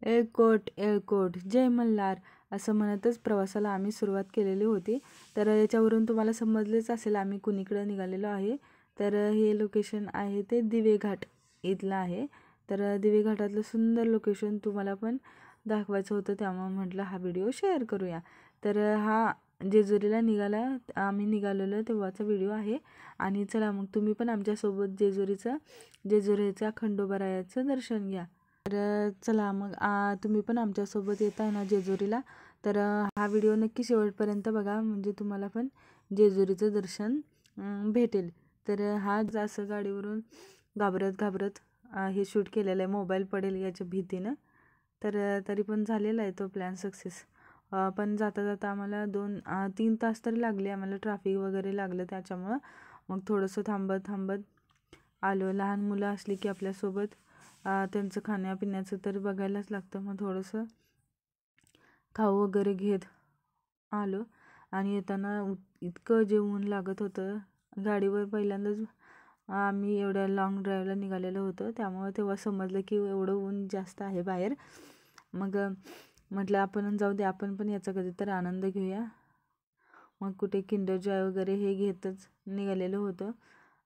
एळकोट एळकोट जय मल्हार असं म्हणतच प्रवासाला आम्ही सुरुवात केलेली होती। तर याच्यावरून तुम्हाला समजलेच असेल आम्ही कुणीकडे निघालेलो आहे। तर हे लोकेशन आहे ते दिवे घाट इथलं आहे। तर दिवे घाटातलं सुंदर लोकेशन तुम्हाला पण दाखवायचं होतं, त्यामुळे म्हटलं हा व्हिडिओ शेअर करूया। तर हा जेजुरीला आम्ही निघालेलो तेव्हाचा व्हिडिओ आहे। आणि चला मग तुम्ही पण आमच्यासोबत जेजुरीचा खंडोबारायाचं दर्शन घ्या। तर चला मग तुम्ही पण आमच्यासोबत येताय ना जेजुरीला, तर हा व्हिडिओ नक्की शेवटपर्यंत बघा, म्हणजे तुम्हाला पण जेजुरीचं दर्शन भेटेल। तर हा असं गाडीवरून घाबरत हे शूट केलेलं आहे, मोबाईल पडेल याच्या भीतीनं। तर तरी पण झालेला आहे तो प्लॅन सक्सेस। पण जाता जाता आम्हाला 2-3 तास तरी लागले, आम्हाला ट्रॅफिक वगैरे लागलं त्याच्यामुळं। मग थोडंसं थांबत आलो। लहान मुलं असली की आपल्यासोबत त्यांचं खाण्यापिण्याचं तर बघायलाच लागतं। मग थोडंसं खाऊ वगैरे घेत आलो। आणि येताना इतकं जे ऊन लागत होतं गाडीवर, पहिल्यांदाच आम्ही एवढ्या लॉंग ड्राईव्हला निघालेलो होतो, त्यामुळे तेव्हा समजलं की एवढं ऊन जास्त आहे बाहेर। मग म्हटलं आपण जाऊ दे, आपण पण याचा कधीतरी आनंद घेऊया। मग कुठे किंडर जॉय वगैरे हे घेतच निघालेलं होतं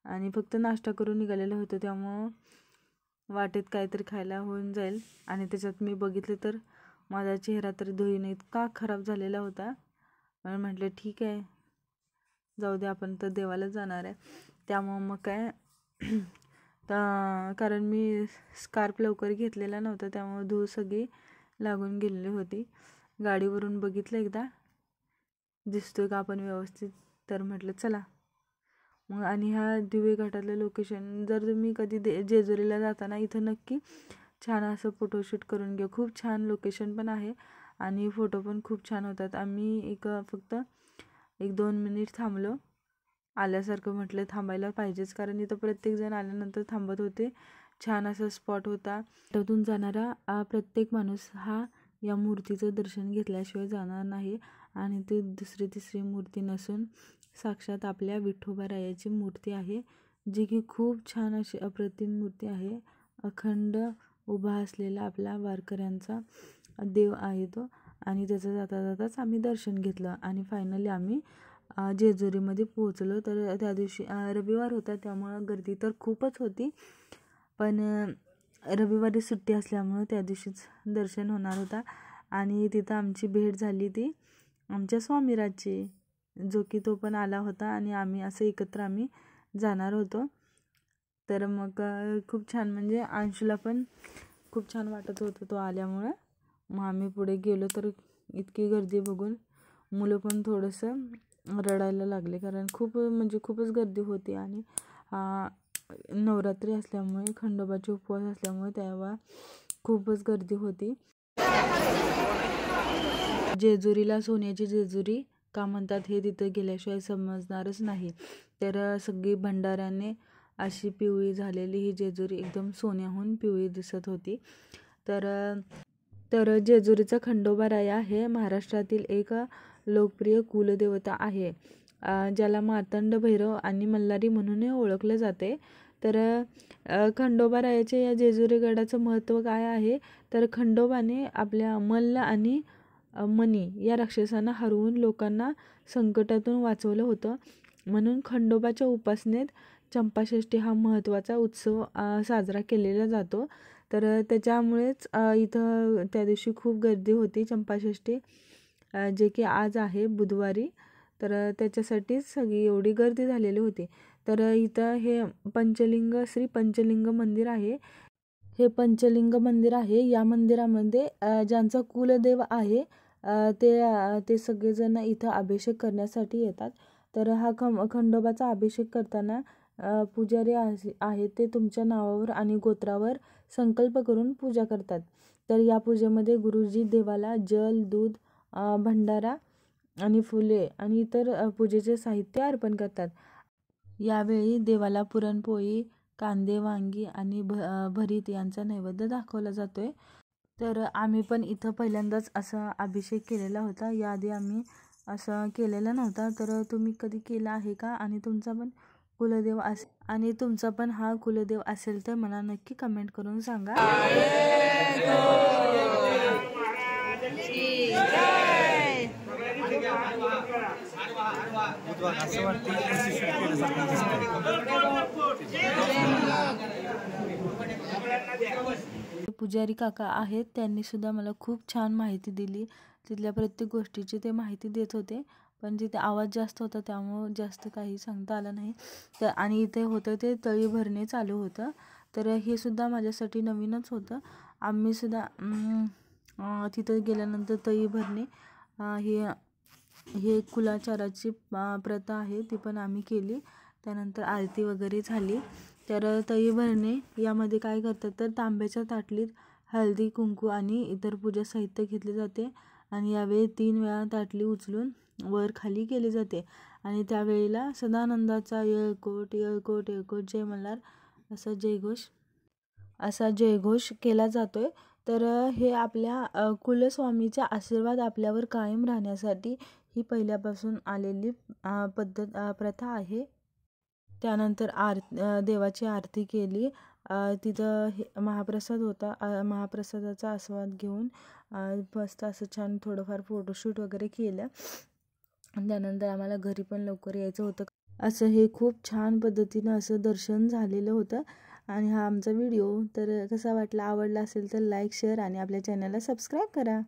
आणि फक्त नाश्ता करून निघालेलं होतं, त्यामुळं वाटेत काहीतरी खायला होऊन जाईल। आणि त्याच्यात मी बघितलं तर माझा चेहरा तर धुळीने इतका खराब झालेला होता। पण म्हटलं ठीक आहे, जाऊ दे, आपण तर देवाला जाणार आहे। त्यामुळं मग काय कारण मी स्कार्फ लवकर घेतलेला नव्हता, त्यामुळे धूळ सगळी लागून गेलेली होती। गाडीवरून बघितलं एकदा दिसतोय का आपण व्यवस्थित, तर म्हटलं चला मग। आणि हा दिवे घाटातलं लोकेशन जर तुम्ही कधी जेजुरीला जाताना इथं नक्की छान असं फोटोशूट करून घ्या। खूप छान लोकेशन पण आहे आणि फोटो पण खूप छान होतात। आम्ही फक्त 1-2 मिनिट थांबलो, आल्यासारखं म्हटलं थांबायला पाहिजेच, कारण इथं प्रत्येकजण आल्यानंतर थांबत होते। छान असा स्पॉट होता। त्यातून जाणारा प्रत्येक माणूस हा या मूर्तीचं दर्शन घेतल्याशिवाय जाणार नाही। आणि ती दुसरी-तिसरी मूर्ती नसून साक्षात आपल्या विठोबारायाची मूर्ती आहे, जी की खूप छान अशी अप्रतिम मूर्ती आहे। अखंड उभा असलेला आपला वारकऱ्यांचा देव आहे तो। आणि त्याचं जाताच आम्ही दर्शन घेतलं आणि फायनली आम्ही जेजुरीमध्ये पोहोचलो। तर त्या दिवशी रविवार होता, त्यामुळं गर्दी तर खूपच होती, पण रविवारी सुट्टी असल्यामुळं त्या दिवशीच दर्शन होणार होता। आणि तिथं आमची भेट झाली ती आमच्या स्वामीराजची, जो की तो पण आला होता आणि आम्ही एकत्र जाणार होतो। तर मग खूप छान, म्हणजे अंशूला पण खूप छान वाटत होतं तो आल्यामुळं। मग आम्ही पुढे गेलो तर इतकी गर्दी बघून मुलं पण थोडंसं रडायला लागले, कारण खूपच गर्दी होती। आणि नवरात्री असल्यामुळे, खंडोबाचे उपवास असल्यामुळे तेव्हा खूपच गर्दी होती। जेजुरीला सोन्याची जेजुरी का म्हणतात हे तिथं गेल्याशिवाय समजणारच नाही। तर सगळी भंडाऱ्याने अशी पिवळी झालेली ही जेजुरी एकदम सोन्याहून पिवळी दिसत होती। तर जेजुरीचा खंडोबाराया हे महाराष्ट्रातील एक लोकप्रिय कुलदेवता आहे, ज्याला मार्तंड भैरव आणि मल्हारी म्हणूनही ओळखले जाते। तर खंडोबारायाच्या या जेजुरीगडाचं महत्त्व काय आहे, तर खंडोबाने आपल्या मल्ल आणि मणी या राक्षसांना हरवून लोकांना संकटातून वाचवलं होतं। म्हणून खंडोबाच्या उपासनेत चंपाषष्ठी हा महत्त्वाचा उत्सव साजरा केलेला जातो। तर त्याच्यामुळेच इथं त्या दिवशी खूप गर्दी होती, चंपाषष्ठी जे की आज आहे बुधवारी। तर त्याच्यासाठीच सगळी एवढी गर्दी झालेली होती। तर इथं हे श्री पंचलिंग मंदिर आहे। हे पंचलिंग मंदिर आहे। या मंदिरामध्ये ज्यांचा कुलदेव आहे ते सगळेजण इथं अभिषेक करण्यासाठी येतात। तर हा खंडोबाचा अभिषेक करताना पुजारी आहे ते तुमच्या नावावर आणि गोत्रावर संकल्प करून पूजा करतात। तर या पूजेमध्ये गुरुजी देवाला जल, दूध, भंडारा आणि फुले आणि इतर पूजेचे साहित्य अर्पण करतात। यावेळी देवाला पुरणपोळी, कांदे, वांगी आणि भरीत यांचा नैवेद्य दाखवला जातोय। तर आम्ही पण इथं पहिल्यांदाच असा अभिषेक केलेला होता, याआधी आम्ही असं केलेला नव्हता। तर तुम्ही कधी केला आहे का? आणि तुमचा पण हा कुलदेव असेल तर मला नक्की कमेंट करून सांगा। असं वाटतं यशस्वी केल्यासारखं दिसतंय. पुजारी काका आहेत, त्यांनी सुद्धा मला खूप छान माहिती दिली. तिथल्या प्रत्येक गोष्टीची ते माहिती देत होते, पण तिथे आवाज जास्त होता त्यामुळं जास्त काही सांगता आलं नाही. तर आणि इथे होतं ते तळी भरणे चालू होतं. तर हे सुद्धा माझ्यासाठी नवीनच होतं. आम्ही सुद्धा तिथं गेल्यानंतर तळी भरणे हे कुलाचाराची प्रथा आहे, ती पण आम्ही केली. त्यानंतर आरती वगैरे झाली. तर तळी भरणे यामध्ये काय करतात तर तांब्याच्या ताटलीत हळदी, कुंकू आणि इतर पूजा साहित्य घेतले जाते आणि यावेळी 3 वेळा ताटली उचलून वर खाली केली जाते आणि त्यावेळेला सदानंदाचा येळकोट येळकोट येळकोट जय मल्हार असा जयघोष केला जातोय. तर हे आपल्या कुलस्वामीचा आशीर्वाद आपल्यावर कायम राहण्यासाठी ही पहिल्यापासून आलेली प्रथा आहे. त्यानंतर देवाची आरती केली. तिथं महाप्रसाद होता. महाप्रसादाचा आस्वाद घेऊन मस्त असं छान थोडंफार फोटोशूट वगैरे केलं. त्यानंतर आम्हाला घरी पण लवकर यायचं होतं. असं हे खूप छान पद्धतीनं असं दर्शन झालेलं होतं. आणि हा आमचा व्हिडिओ तर कसा वाटला, आवडला असेल तर लाईक, शेअर आणि आपल्या चॅनलला सबस्क्राईब करा.